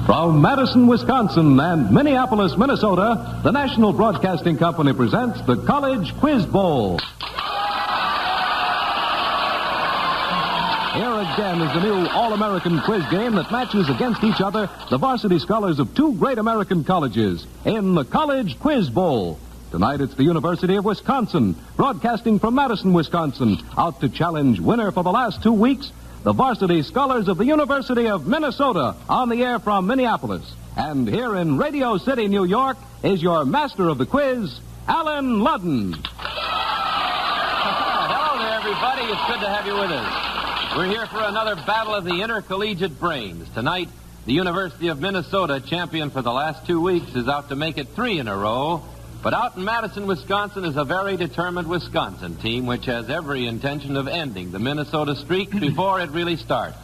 From Madison, Wisconsin and Minneapolis, Minnesota, the National Broadcasting Company presents the College Quiz Bowl. Here again is the new All-American quiz game that matches against each other the varsity scholars of two great American colleges in the College Quiz Bowl. Tonight it's the University of Wisconsin, broadcasting from Madison, Wisconsin, out to challenge winner for the last 2 weeks, the varsity scholars of the University of Minnesota, on the air from Minneapolis. And here in Radio City, New York, is your master of the quiz, Alan Ludden. Hello there, everybody. It's good to have you with us. We're here for another battle of the intercollegiate brains. Tonight, the University of Minnesota, champion for the last 2 weeks, is out to make it 3 in a row. But out in Madison, Wisconsin is a very determined Wisconsin team which has every intention of ending the Minnesota streak before it really starts.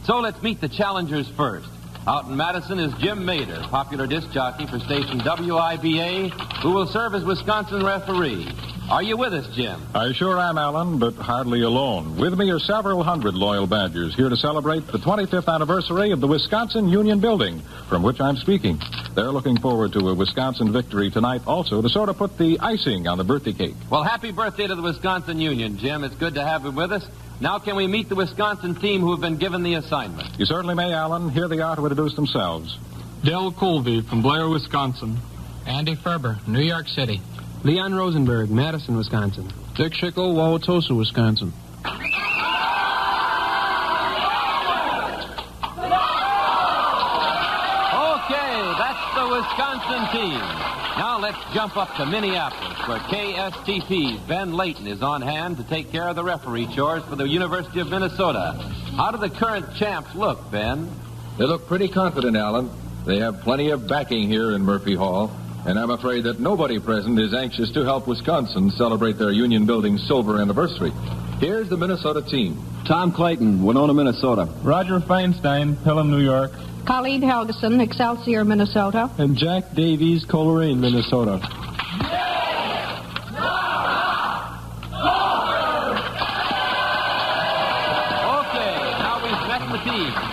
So let's meet the challengers first. Out in Madison is Jim Mader, popular disc jockey for station WIBA, who will serve as Wisconsin referee. Are you with us, Jim? I sure am, Alan, but hardly alone. With me are several hundred loyal Badgers here to celebrate the 25th anniversary of the Wisconsin Union Building, from which I'm speaking. They're looking forward to a Wisconsin victory tonight also to sort of put the icing on the birthday cake. Well, happy birthday to the Wisconsin Union, Jim. It's good to have you with us. Now can we meet the Wisconsin team who have been given the assignment? You certainly may, Alan. Here they are to introduce themselves. Dale Colby from Blair, Wisconsin. Andy Ferber, New York City. Leon Rosenberg, Madison, Wisconsin. Dick Schickel, Wauwatosa, Wisconsin. Okay, that's the Wisconsin team. Now let's jump up to Minneapolis, where KSTP's Ben Layton is on hand to take care of the referee chores for the University of Minnesota. How do the current champs look, Ben? They look pretty confident, Alan. They have plenty of backing here in Murphy Hall, and I'm afraid that nobody present is anxious to help Wisconsin celebrate their Union Building's silver anniversary. Here's the Minnesota team. Tom Clayton, Winona, Minnesota. Roger Feinstein, Pelham, New York. Colleen Helgeson, Excelsior, Minnesota. And Jack Davies, Coleraine, Minnesota.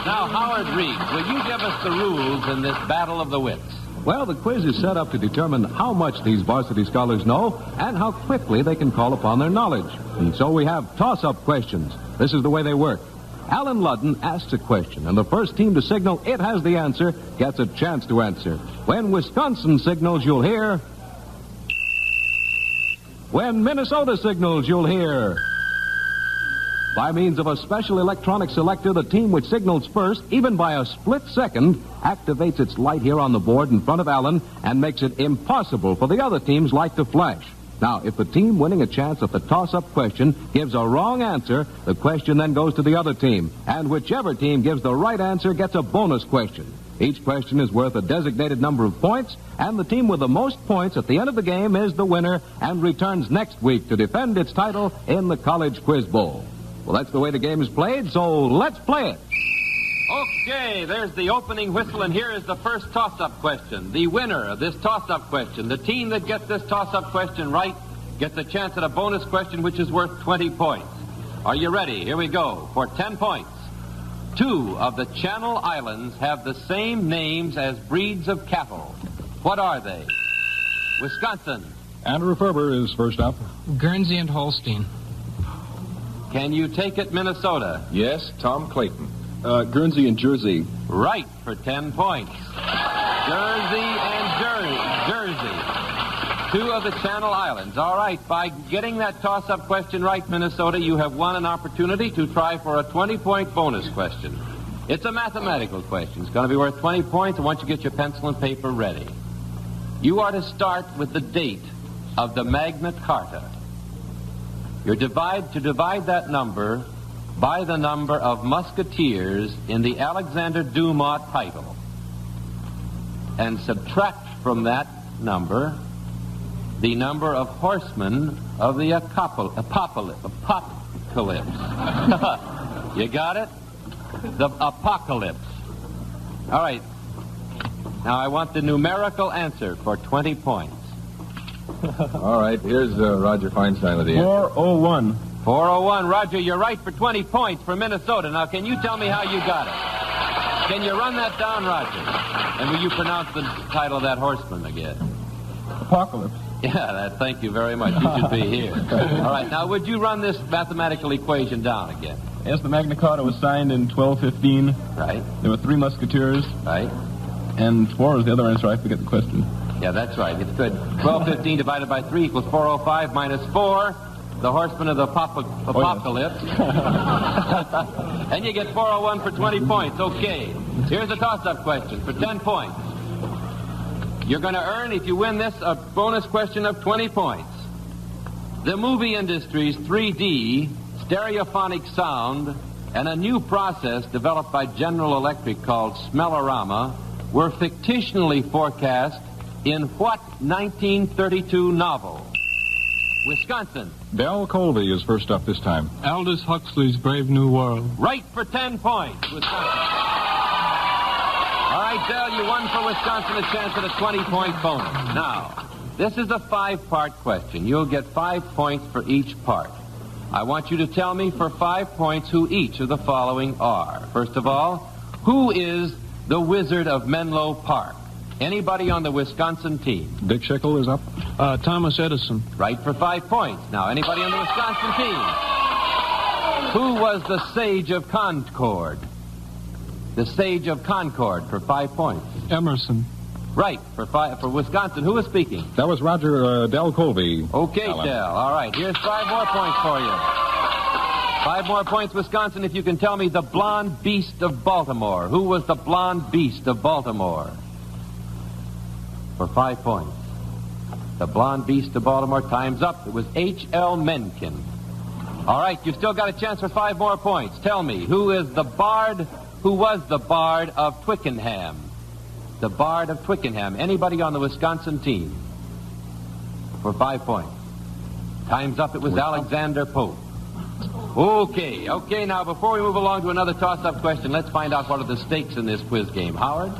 Now, Howard Reid, will you give us the rules in this battle of the wits? Well, the quiz is set up to determine how much these varsity scholars know and how quickly they can call upon their knowledge. And so we have toss-up questions. This is the way they work. Alan Ludden asks a question, and the first team to signal it has the answer gets a chance to answer. When Wisconsin signals, you'll hear. When Minnesota signals, you'll hear. By means of a special electronic selector, the team which signals first, even by a split second, activates its light here on the board in front of Alan and makes it impossible for the other team's light to flash. Now, if the team winning a chance at the toss-up question gives a wrong answer, the question then goes to the other team, and whichever team gives the right answer gets a bonus question. Each question is worth a designated number of points, and the team with the most points at the end of the game is the winner and returns next week to defend its title in the College Quiz Bowl. Well, that's the way the game is played, so let's play it. Okay, there's the opening whistle, and here is the first toss-up question. The winner of this toss-up question, the team that gets this toss-up question right, gets a chance at a bonus question which is worth 20 points. Are you ready? Here we go for 10 points. 2 of the Channel Islands have the same names as breeds of cattle. What are they? Wisconsin. Andrew Ferber is first up. Guernsey and Holstein. Can you take it, Minnesota? Yes, Tom Clayton. Guernsey and Jersey. Right for 10 points. Jersey and Jersey. 2 of the Channel Islands. All right, by getting that toss-up question right, Minnesota, you have won an opportunity to try for a 20-point bonus question. It's a mathematical question. It's going to be worth 20 points. I want you to get your pencil and paper ready. You are to start with the date of the Magna Carta. You're to divide that number by the number of musketeers in the Alexander Dumas title, and subtract from that number the number of horsemen of the apocalypse. You got it? The apocalypse. All right. Now I want the numerical answer for 20 points. All right, here's Roger Feinstein with the answer. 401. 401. Roger, you're right for 20 points for Minnesota. Now, can you tell me how you got it? Can you run that down, Roger? And will you pronounce the title of that horseman again? Apocalypse. Yeah, thank you very much. You should be here. All right, now would you run this mathematical equation down again? Yes, the Magna Carta was signed in 1215. Right. There were 3 musketeers. Right. And 4 is the other answer. I forget the question. Yeah, that's right. It's good. 1215 divided by 3 equals 405 minus 4. The horseman of the apocalypse. And you get 401 for 20 points. Okay. Here's a toss-up question for 10 points. You're going to earn, if you win this, a bonus question of 20 points. The movie industry's 3D, stereophonic sound, and a new process developed by General Electric called Smellorama were fictionally forecast in what 1932 novel? Wisconsin. Del Colby is first up this time. Aldous Huxley's Brave New World. Right for 10 points, Wisconsin. All right, Del, you won for Wisconsin a chance at a 20-point bonus. Now, this is a 5-part question. You'll get 5 points for each part. I want you to tell me for 5 points who each of the following are. First of all, who is the Wizard of Menlo Park? Anybody on the Wisconsin team? Dick Schickel is up. Thomas Edison. Right for 5 points. Now, anybody on the Wisconsin team? Who was the Sage of Concord? The Sage of Concord for 5 points. Emerson. Right for Wisconsin. Who is speaking? That was Roger Del Colby. Okay, Alan. Del. All right. Here's 5 more points for you. 5 more points, Wisconsin, if you can tell me the blonde beast of Baltimore. Who was the blonde beast of Baltimore? For 5 points. The blonde beast of Baltimore. Time's up. It was H.L. Mencken. All right, you've still got a chance for 5 more points. Tell me, who was the bard of Twickenham? The bard of Twickenham. Anybody on the Wisconsin team? For 5 points. Time's up. It was Alexander Pope. Okay, now before we move along to another toss-up question, let's find out what are the stakes in this quiz game. Howard?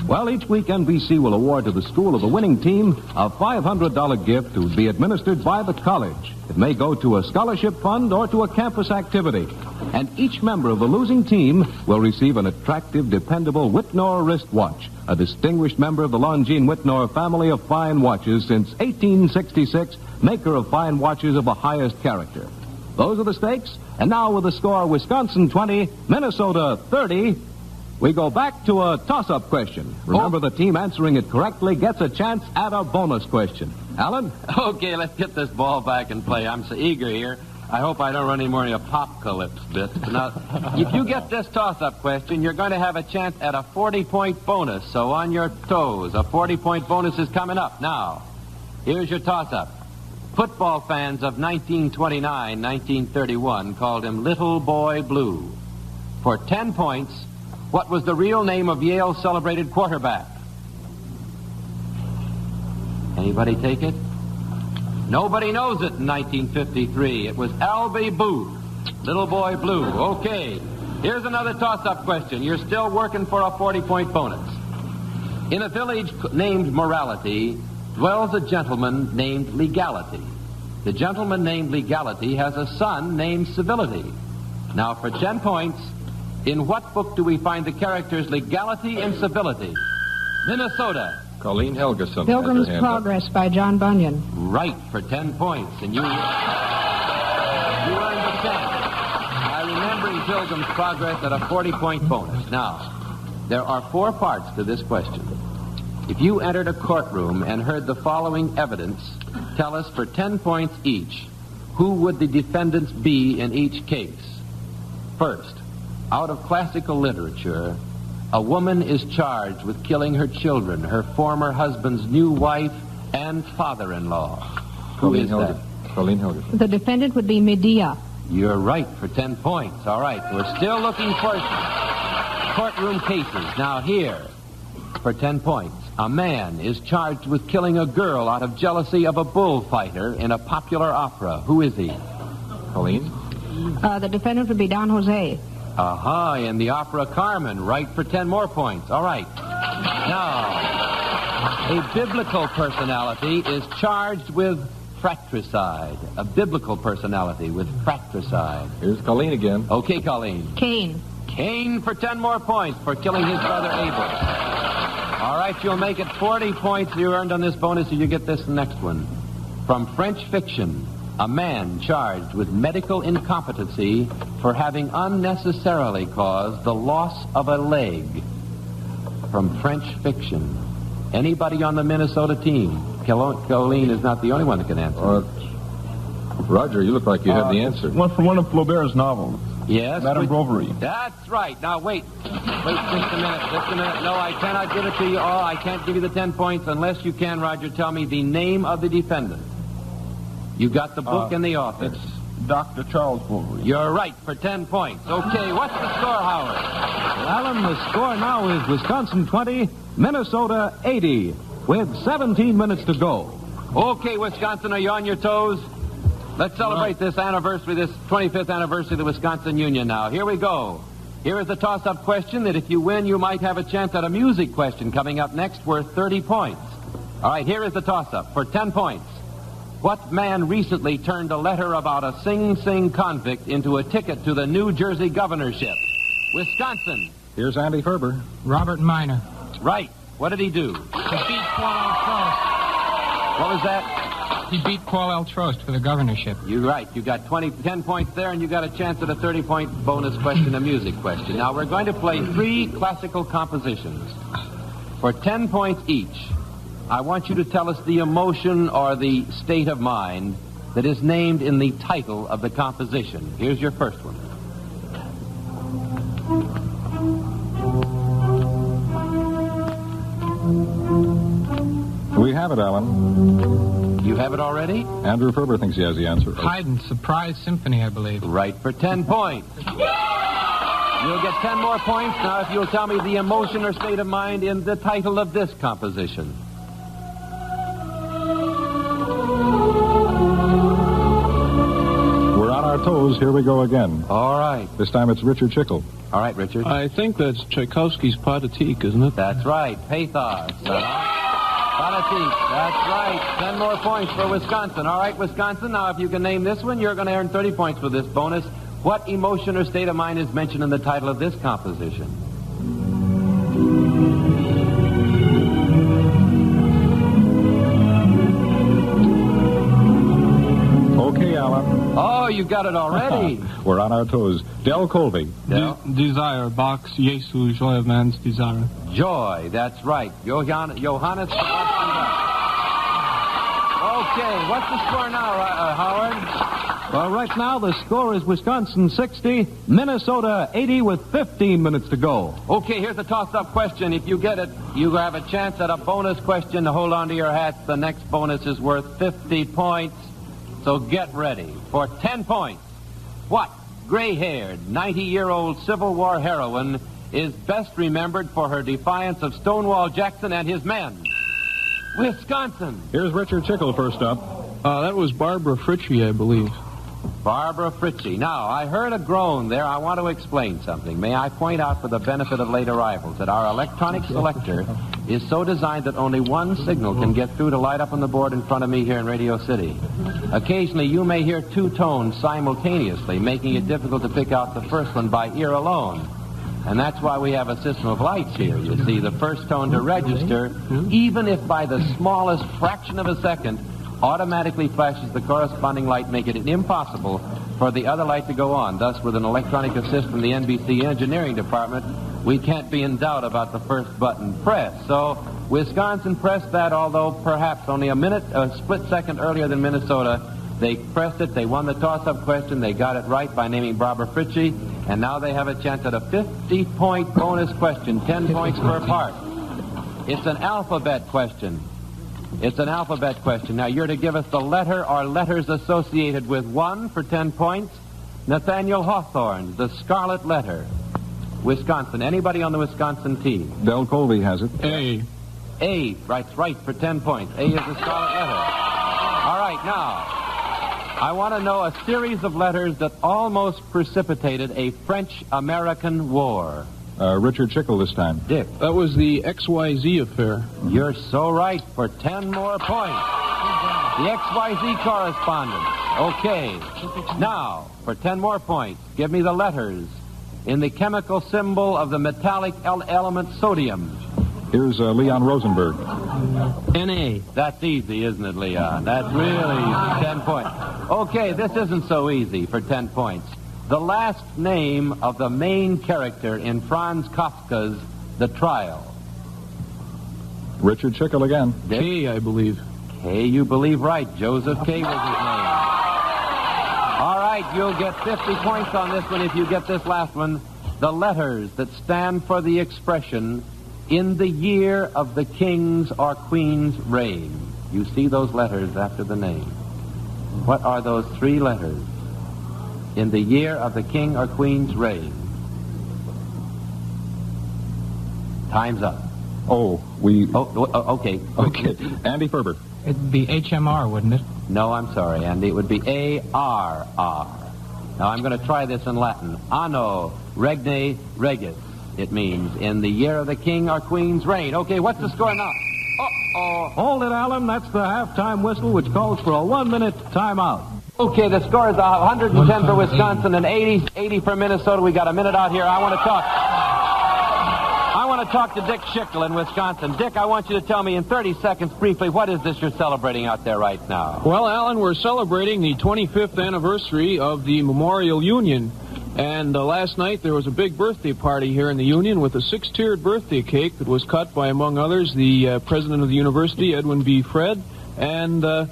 Well, each week NBC will award to the school of the winning team a $500 gift to be administered by the college. It may go to a scholarship fund or to a campus activity. And each member of the losing team will receive an attractive, dependable Whitnor wristwatch, a distinguished member of the Longines Whitnor family of fine watches since 1866, maker of fine watches of the highest character. Those are the stakes. And now with the score Wisconsin 20, Minnesota 30, we go back to a toss-up question. Remember, the team answering it correctly gets a chance at a bonus question. Alan? Okay, let's get this ball back and play. I'm so eager here. I hope I don't run any more of your apocalypse bits. Now, if you get this toss-up question, you're going to have a chance at a 40-point bonus. So on your toes, a 40-point bonus is coming up. Now, here's your toss-up. Football fans of 1929-1931 called him Little Boy Blue. For 10 points, what was the real name of Yale's celebrated quarterback? Anybody take it? Nobody knows it in 1953. It was Albie Booth. Little Boy Blue. Okay. Here's another toss-up question. You're still working for a 40-point bonus. In a village named Morality dwells a gentleman named Legality. The gentleman named Legality has a son named Civility. Now, for 10 points, in what book do we find the characters Legality and Civility? Minnesota. Colleen Helgeson. Pilgrim's Progress by John Bunyan. Right, for 10 points. And you earned the 10. By remembering Pilgrim's Progress at a 40-point bonus. Now, there are 4 parts to this question. If you entered a courtroom and heard the following evidence, tell us for 10 points each, who would the defendants be in each case? First, out of classical literature, a woman is charged with killing her children, her former husband's new wife, and father-in-law. Who is that? Colleen Helgeson. The defendant would be Medea. You're right for 10 points. All right, we're still looking for courtroom cases. Now here, for 10 points, a man is charged with killing a girl out of jealousy of a bullfighter in a popular opera. Who is he? Colleen? The defendant would be Don Jose. Aha, in the opera Carmen. Right for 10 more points. All right. Now, a biblical personality is charged with fratricide. A biblical personality with fratricide. Here's Colleen again. Okay, Colleen. Cain. Cain for 10 more points for killing his brother Abel. All right, you'll make it 40 points you earned on this bonus if you get this next one. From French fiction, a man charged with medical incompetency for having unnecessarily caused the loss of a leg. From French fiction. Anybody on the Minnesota team? Colleen is not the only one that can answer. Roger, you look like you have the answer. One from one of Flaubert's novels. Yes? Madame Bovary. That's right. Now, wait. Wait just a minute. No, I cannot give it to you all. I can't give you the 10 points unless you can, Roger, tell me the name of the defendant. You got the book and the author. It's Dr. Charles Bovary. You're right for 10 points. Okay, what's the score, Howard? Well, Alan, the score now is Wisconsin 20, Minnesota 80, with 17 minutes to go. Okay, Wisconsin, are you on your toes? Let's celebrate this anniversary, this 25th anniversary of the Wisconsin Union now. Here we go. Here is the toss-up question that if you win, you might have a chance at a music question coming up next worth 30 points. All right, here is the toss-up for 10 points. What man recently turned a letter about a Sing Sing convict into a ticket to the New Jersey governorship? Wisconsin. Here's Andy Ferber. Robert Minor. Right. What did he do? He beat Paul Altrost. What was that? He beat Paul Altrost for the governorship. You're right. You got 10 points there, and you got a chance at a 30-point bonus question, a music question. Now, we're going to play 3 classical compositions. For 10 points each, I want you to tell us the emotion or the state of mind that is named in the title of the composition. Here's your first one. We have it, Alan. You have it already? Andrew Ferber thinks he has the answer. Haydn's Surprise Symphony, I believe. Right for 10 points. You'll get 10 more points now if you'll tell me the emotion or state of mind in the title of this composition. We're on our toes. Here we go again. All right. This time it's Richard Chickle. All right, Richard. I think that's Tchaikovsky's Pathetique, isn't it? That's right. Pathos. Pathetique. That's right. 10 more points for Wisconsin. All right, Wisconsin. Now, if you can name this one, you're going to earn 30 points for this bonus. What emotion or state of mind is mentioned in the title of this composition? Okay, Alan. Oh, you got it already. We're on our toes. Del Colby. Desire, Bach's Jesu, Joy of Man's Desire. Joy, that's right. Johannes Sebastian Bach. Okay, what's the score now, Howard? Well, right now the score is Wisconsin 60, Minnesota 80 with 15 minutes to go. Okay, here's a toss-up question. If you get it, you have a chance at a bonus question to hold on to your hats. The next bonus is worth 50 points. So get ready for 10 points. What gray-haired, 90-year-old Civil War heroine is best remembered for her defiance of Stonewall Jackson and his men? Wisconsin. Here's Richard Chickle first up. That was Barbara Fritchie, I believe. Barbara Fritchie. Now, I heard a groan there. I want to explain something. May I point out for the benefit of late arrivals that our electronic selector is so designed that only one signal can get through to light up on the board in front of me here in Radio City. Occasionally, you may hear 2 tones simultaneously, making it difficult to pick out the first one by ear alone. And that's why we have a system of lights here. You see, the first tone to register, even if by the smallest fraction of a second, automatically flashes the corresponding light, making it impossible for the other light to go on. Thus, with an electronic assist from the NBC engineering department, we can't be in doubt about the first button pressed. So, Wisconsin pressed that, although perhaps only a split second earlier than Minnesota. They pressed it, they won the toss-up question, they got it right by naming Barbara Fritchie, and now they have a chance at a 50-point bonus question, 10 points per part. It's an alphabet question. It's an alphabet question. Now, you're to give us the letter or letters associated with 1 for 10 points. Nathaniel Hawthorne, the Scarlet Letter. Wisconsin. Anybody on the Wisconsin team? Del Colby has it. A. A, right for 10 points. A is the Scarlet Letter. All right, now, I want to know a series of letters that almost precipitated a French-American war. Richard Chickle this time. Dick. That was the XYZ affair. You're so right for 10 more points. The XYZ correspondent. Okay. Now, for 10 more points, give me the letters in the chemical symbol of the metallic element sodium? Here's Leon Rosenberg. Na. That's easy, isn't it, Leon? That's really easy. 10 points. Okay, this isn't so easy for 10 points. The last name of the main character in Franz Kafka's The Trial. Richard Schickel again. K, I believe. K, you believe right. Joseph K was his name. All right, you'll get 50 points on this one if you get this last one. The letters that stand for the expression in the year of the king's or queen's reign. You see those letters after the name. What are those three letters? In the year of the king or queen's reign. Time's up. Okay. Okay. Andy Ferber. It'd be HMR, wouldn't it? No, I'm sorry, Andy. It would be ARR. Now, I'm going to try this in Latin. Anno regne regis. It means in the year of the king or queen's reign. Okay, what's the score now? Uh-oh. Hold it, Alan. That's the halftime whistle, which calls for a 1-minute timeout. Okay, the score is 110 for Wisconsin and 80 for Minnesota. We got a minute out here. I want to talk to Dick Schickel in Wisconsin. Dick, I want you to tell me in 30 seconds briefly, what is this you're celebrating out there right now? Well, Alan, we're celebrating the 25th anniversary of the Memorial Union. And last night there was a big birthday party here in the Union with a 6-tiered birthday cake that was cut by, among others, the president of the university, Edwin B. Fred, and the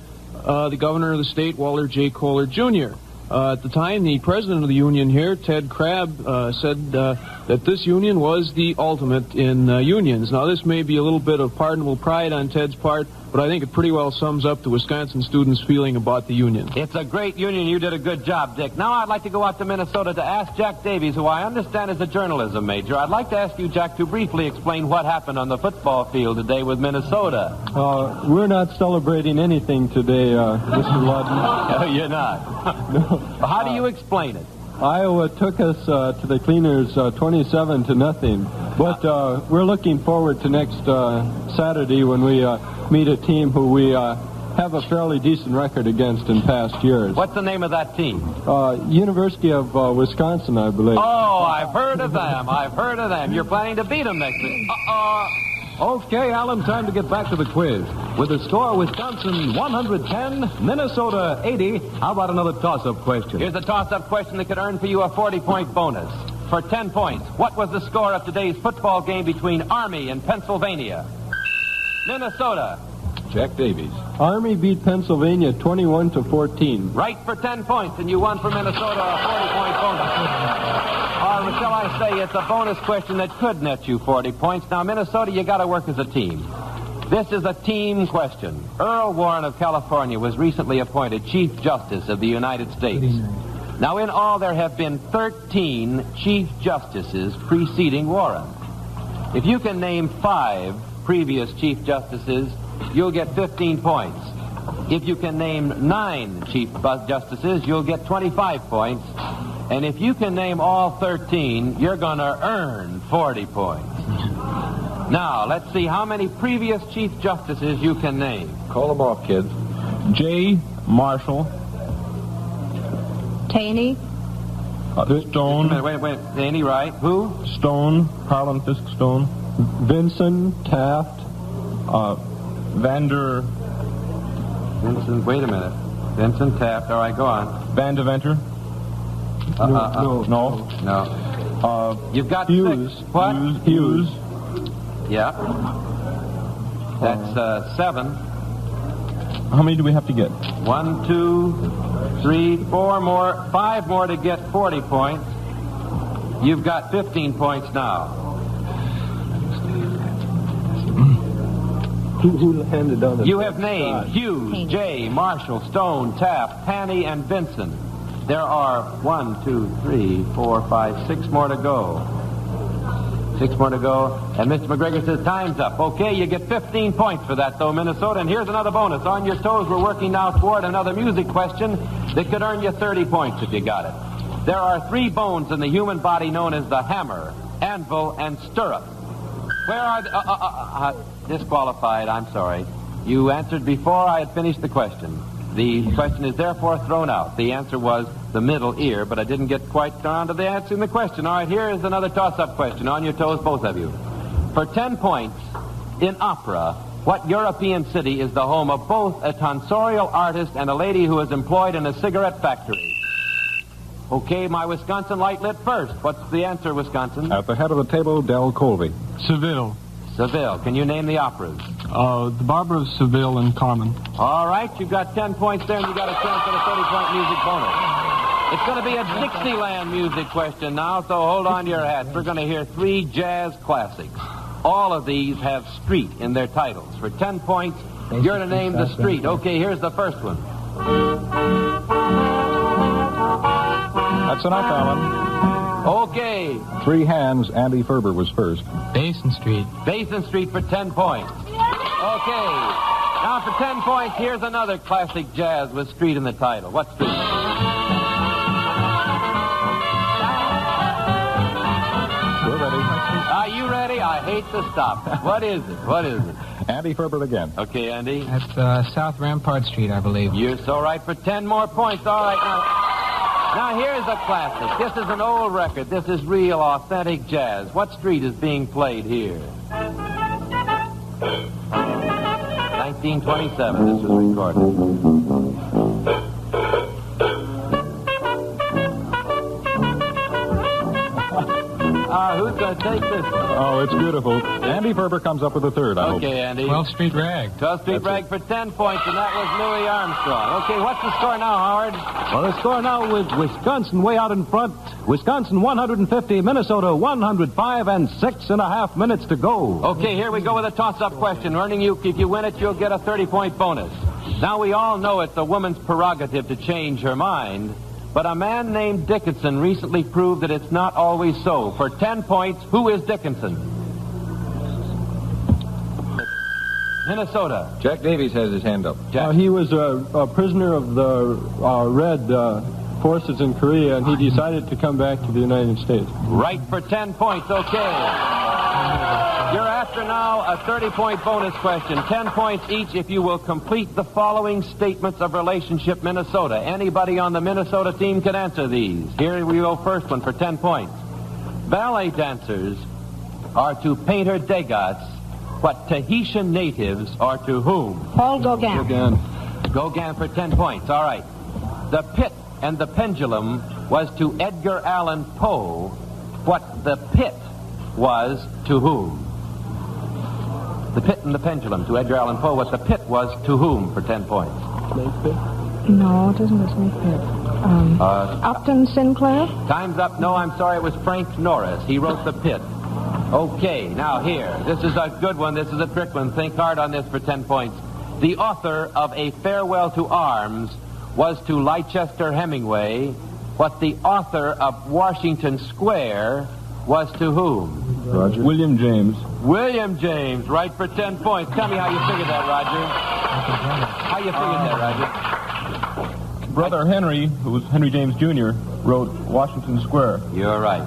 governor of the state, Walter J. Kohler, Jr. At the time, the president of the union here, Ted Crabb, said that this union was the ultimate in unions. Now, this may be a little bit of pardonable pride on Ted's part, but I think it pretty well sums up the Wisconsin students' feeling about the union. It's a great union. You did a good job, Dick. Now I'd like to go out to Minnesota to ask Jack Davies, who I understand is a journalism major. I'd like to ask you, Jack, to briefly explain what happened on the football field today with Minnesota. We're not celebrating anything today, Mr. Ludden. No, you're not. No. How do you explain it? Iowa took us to the Cleaners 27-0, but we're looking forward to next Saturday when we meet a team who we have a fairly decent record against in past years. What's the name of that team? University of Wisconsin, I believe. Oh, I've heard of them. You're planning to beat them next week. Okay, Alan, time to get back to the quiz. With the score, Wisconsin 110, Minnesota 80. How about another toss-up question? Here's a toss-up question that could earn for you a 40-point bonus. For 10 points, what was the score of today's football game between Army and Pennsylvania? Minnesota. Jack Davies. Army beat Pennsylvania 21-14. Right for 10 points, and you won for Minnesota a 40-point bonus. Or shall I say, it's a bonus question that could net you 40 points. Now, Minnesota, you got to work as a team. This is a team question. Earl Warren of California was recently appointed Chief Justice of the United States. Now, in all, there have been 13 Chief Justices preceding Warren. If you can name 5 previous Chief Justices, you'll get 15 points. If you can name 9 Chief Justices, you'll get 25 points. And if you can name all 13, you're going to earn 40 points. Now, let's see how many previous Chief Justices you can name. Call them off, kids. J. Marshall. Taney. Stone. Wait. Danny, right? Who? Stone. Harlan Fisk Stone. Vincent Taft. Vincent, wait a minute. Vincent Taft. All right, go on. Van Deventer. No. You've got Hughes. 6. What? Hughes. Yeah. That's 7. How many do we have to get? 1, 2, 3, 4 more. 5 more to get 40 points. You've got 15 points now. Who handed down the... You have named Hughes, Jay, Marshall, Stone, Taft, Taney, and Vincent. There are 1, 2, 3, 4, 5, 6 more to go. 6 more to go. And Mr. McGregor says time's up. Okay, you get 15 points for that, though, Minnesota. And here's another bonus. On your toes, we're working now toward another music question that could earn you 30 points if you got it. There are 3 bones in the human body known as the hammer, anvil, and stirrup. Where are the... disqualified, I'm sorry. You answered before I had finished the question. The question is therefore thrown out. The answer was the middle ear, but I didn't get quite around to the answering the question. All right, here is another toss-up question. On your toes, both of you. For 10 points, in opera, what European city is the home of both a tonsorial artist and a lady who is employed in a cigarette factory? Okay, my Wisconsin light lit first. What's the answer, Wisconsin? At the head of the table, Del Colby. Seville. Seville. Can you name the operas? The Barber of Seville and Carmen. All right, you've got 10 points there, and you got a chance at a 30-point music bonus. It's going to be a Dixieland music question now, so hold on to your hats. We're going to hear 3 jazz classics. All of these have street in their titles. For 10 points, you're to name the street. Okay, here's the first one. That's enough, Alan. Okay. 3 hands. Andy Ferber was first. Basin Street. Basin Street for 10 points. Okay. Now for 10 points, here's another classic jazz with street in the title. What street? We're ready. Are you ready? I hate to stop. What is it? What is it? Andy Ferber again. Okay, Andy. That's South Rampart Street, I believe. You're so right for 10 more points. All right, now here's a classic. This is an old record. This is real, authentic jazz. What street is being played here? 1927. This was recorded. Who's going to take this? Oh, it's beautiful. Andy Ferber comes up with the third, I hope. Okay, Andy. 12th Street Rag. 12th Street Rag for 10 points, and that was Louis Armstrong. Okay, what's the score now, Howard? Well, the score now with Wisconsin way out in front. Wisconsin 150, Minnesota 105, and 6.5 minutes to go. Okay, here we go with a toss-up question. Earning you, if you win it, you'll get a 30-point bonus. Now, we all know it's a woman's prerogative to change her mind, but a man named Dickinson recently proved that it's not always so. For 10 points, who is Dickinson? Minnesota. Jack Davies has his hand up. Jack. He was a prisoner of the Red forces in Korea, and he decided to come back to the United States. Right for 10 points. Okay. You're after now a 30-point bonus question. 10 points each if you will complete the following statements of relationship Minnesota. Anybody on the Minnesota team can answer these. Here we go, first one for 10 points. Ballet dancers are to Painter Degas what Tahitian natives are to whom? Paul Gauguin. Gauguin for 10 points. All right. The Pit and the Pendulum was to Edgar Allan Poe what the Pit was to whom? The Pit and the Pendulum to Edgar Allan Poe what the Pit was to whom for 10 points? No, it isn't a snake pit. Upton Sinclair? Time's up. No, I'm sorry. It was Frank Norris. He wrote The Pit. Okay, now here. This is a good one. This is a trick one. Think hard on this for 10 points. The author of A Farewell to Arms was to Leicester Hemingway what the author of Washington Square was to whom? Roger. William James. William James, right for 10 points. Tell me how you figured that, Roger. How you figured that, Roger? Brother Henry, who was Henry James Jr., wrote Washington Square. You're right.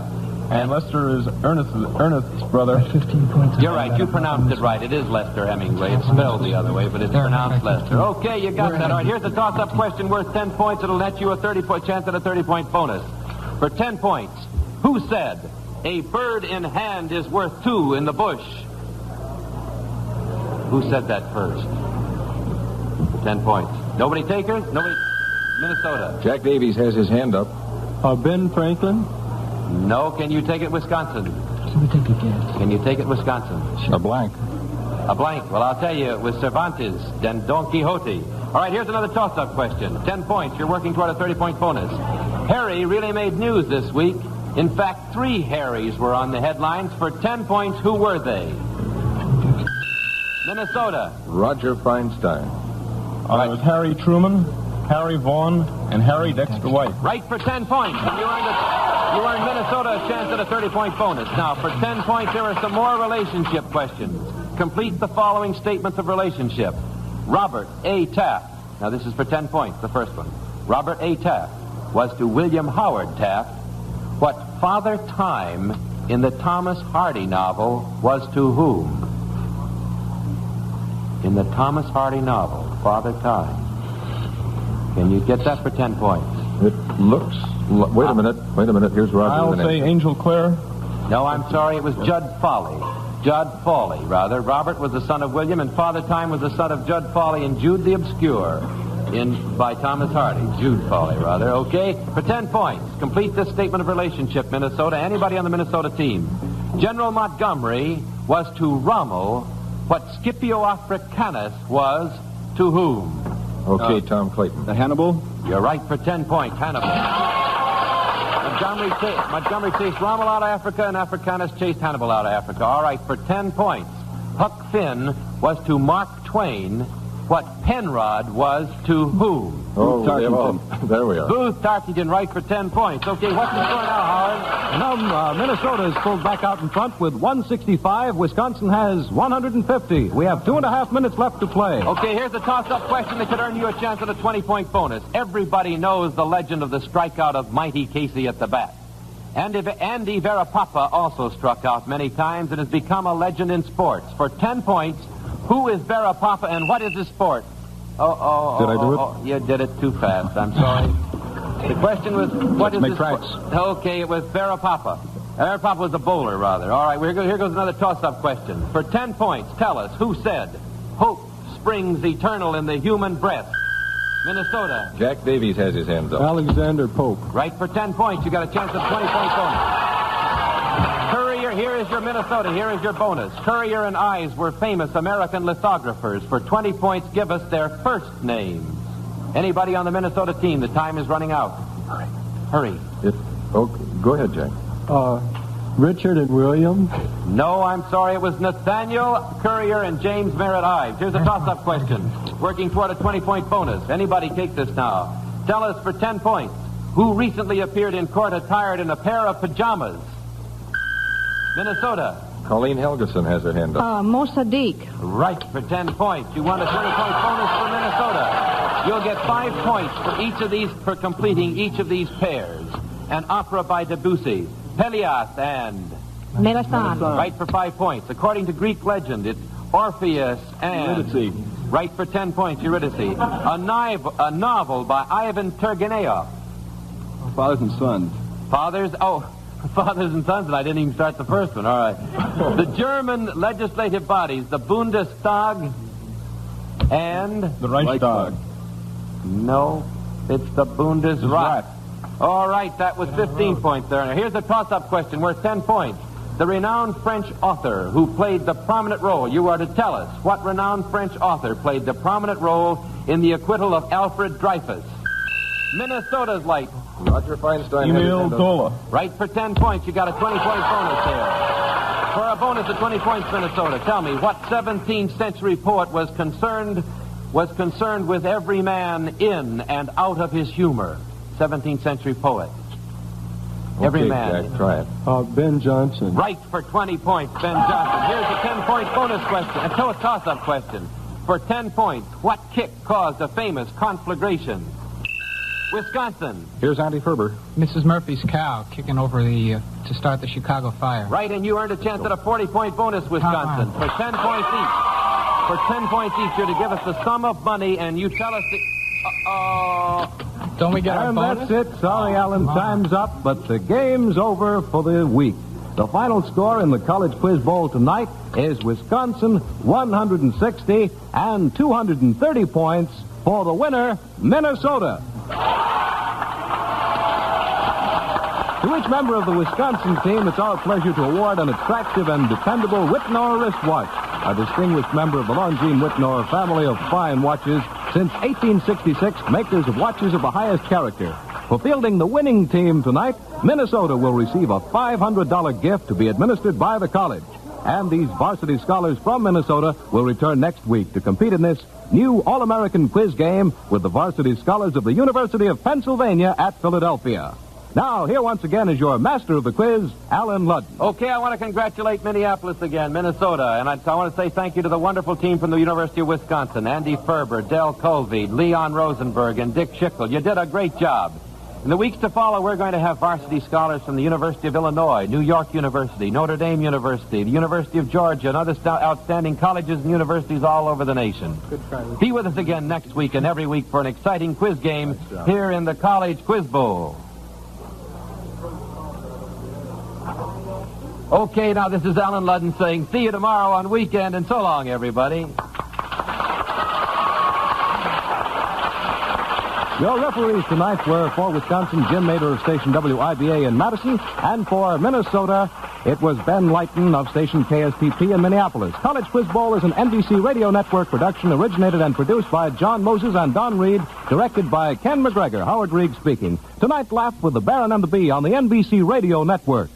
And Lester is Ernest's brother. 15 points. You're right. You pronounced it right. It is Lester Hemingway. It's spelled the other way, but it's pronounced Lester. Okay, you got that. All right, here's a toss-up question worth 10 points. It'll net you a 30-point chance at a 30-point bonus. For 10 points, who said, a bird in hand is worth 2 in the bush? Who said that first? 10 points. Nobody takers? Nobody? Minnesota. Jack Davies has his hand up. Ben Franklin. No. Can you take it, Wisconsin? Can we take a guess? Can you take it, Wisconsin? A blank. A blank. Well, I'll tell you, it was Cervantes and Don Quixote. All right, here's another toss-up question. 10 points. You're working toward a 30-point bonus. Harry really made news this week. In fact, 3 Harrys were on the headlines. For 10 points, who were they? Minnesota. Roger Feinstein. It was Harry Truman, Harry Vaughan, and Harry Dexter White. Right for 10 points. And you earned Minnesota a chance at a 30-point bonus. Now, for 10 points, there are some more relationship questions. Complete the following statements of relationship. Robert A. Taft. Now, this is for 10 points, the first one. Robert A. Taft was to William Howard Taft what Father Time in the Thomas Hardy novel was to whom? In the Thomas Hardy novel, Father Time. Can you get that for 10 points? It looks... Wait a minute. Here's Roger. I'll say Angel Clare. No, I'm sorry. It was Judd Foley. Judd Foley, rather. Robert was the son of William, and Father Time was the son of Judd Foley and Jude the Obscure by Thomas Hardy. Jude Foley, rather. Okay, for 10 points. Complete this statement of relationship, Minnesota. Anybody on the Minnesota team. General Montgomery was to Rommel what Scipio Africanus was to whom? Okay, Tom Clayton. Hannibal? You're right for 10 points. Hannibal. Montgomery chased Rommel out of Africa, and Africanus chased Hannibal out of Africa. All right, for 10 points. Huck Finn was to Mark Twain what Penrod was to whom? Oh, there we are. Booth Tarkington, right for 10 points. Okay, what's the score now, Howard? Minnesota is pulled back out in front with 165. Wisconsin has 150. We have 2.5 minutes left to play. Okay, here's a toss-up question that could earn you a chance at a 20-point bonus. Everybody knows the legend of the strikeout of Mighty Casey at the bat. Andy Verapapa also struck out many times and has become a legend in sports. For 10 points, who is Verapapa and what is his sport? Did I do it? You did it too fast. I'm sorry. The question was, what is his sport? Okay, it was Verapapa. Verapapa was a bowler, rather. All right, here goes another toss-up question. For 10 points, tell us who said, hope springs eternal in the human breast. Minnesota. Jack Davies has his hands up. Alexander Pope. Right for 10 points. You got a chance at 20-point bonus. Courier, here is your Minnesota. Here is your bonus. Courier and Ives were famous American lithographers. For 20 points, give us their first names. Anybody on the Minnesota team? The time is running out. Hurry. Go ahead, Jack. Richard and William. No, I'm sorry. It was Nathaniel Courier and James Merritt Ives. Here's a toss-up question. Working toward a 20-point bonus. Anybody take this now. Tell us for 10 points. Who recently appeared in court attired in a pair of pajamas? Minnesota. Colleen Helgeson has her hand up. Mo Sadiq. Right for 10 points. You won a 20-point bonus for Minnesota. You'll get 5 points for each of these, for completing each of these pairs. An opera by Debussy. Pelias and... Melisande. Right for 5 points. According to Greek legend, it's Orpheus and... Eurydice. Right for 10 points, Eurydice. A novel by Ivan Turgenev. Fathers and Sons. Fathers and Sons, and I didn't even start the first one. All right. The German legislative bodies, the Bundestag and... The Reichstag. No, it's the Bundesrat. All right, that was 15 points there. Now, here's a toss-up question worth 10 points. The renowned French author who played the prominent role, you are to tell us, what renowned French author played the prominent role in the acquittal of Alfred Dreyfus? Minnesota's light. Roger Feinstein. Emile Zola. Right for 10 points. You got a 20-point bonus here. For a bonus of 20 points, Minnesota, tell me, what 17th century poet was concerned with every man in and out of his humor? 17th century poet. Every man. Jack, try it. Ben Jonson. Right for 20 points, Ben Johnson. Here's a 10-point bonus question. A toss-up question. For 10 points, what kick caused a famous conflagration? Wisconsin. Here's Andy Ferber. Mrs. Murphy's cow kicking over to start the Chicago fire. Right, and you earned a chance at a 40-point bonus, Wisconsin. For 10 points each. For 10 points each, you're to give us the sum of money, and you tell us the... Don't we get our And bonus? that's it. Sorry, Alan, time's up, but the game's over for the week. The final score in the College Quiz Bowl tonight is Wisconsin 160 and 230 points for the winner, Minnesota. To each member of the Wisconsin team, it's our pleasure to award an attractive and dependable Whitnor wristwatch, a distinguished member of the Longines Whitnor family of fine watches since 1866, makers of watches of the highest character. For fielding the winning team tonight, Minnesota will receive a $500 gift to be administered by the college. And these varsity scholars from Minnesota will return next week to compete in this new All-American quiz game with the varsity scholars of the University of Pennsylvania at Philadelphia. Now, here once again is your master of the quiz, Alan Ludden. Okay, I want to congratulate Minneapolis again, Minnesota, and I want to say thank you to the wonderful team from the University of Wisconsin, Andy Ferber, Del Colvey, Leon Rosenberg, and Dick Schickel. You did a great job. In the weeks to follow, we're going to have varsity scholars from the University of Illinois, New York University, Notre Dame University, the University of Georgia, and other outstanding colleges and universities all over the nation. Be with us again next week and every week for an exciting quiz game here in the College Quiz Bowl. Okay, now this is Alan Ludden saying see you tomorrow on Weekend, and so long, everybody. Your referees tonight were for Wisconsin, Jim Mader of station WIBA in Madison, and for Minnesota, it was Ben Lighton of station KSPP in Minneapolis. College Quiz Bowl is an NBC Radio Network production, originated and produced by John Moses and Don Reid, directed by Ken McGregor. Howard Reed speaking. Tonight, laugh with the Baron and the Bee on the NBC Radio Network.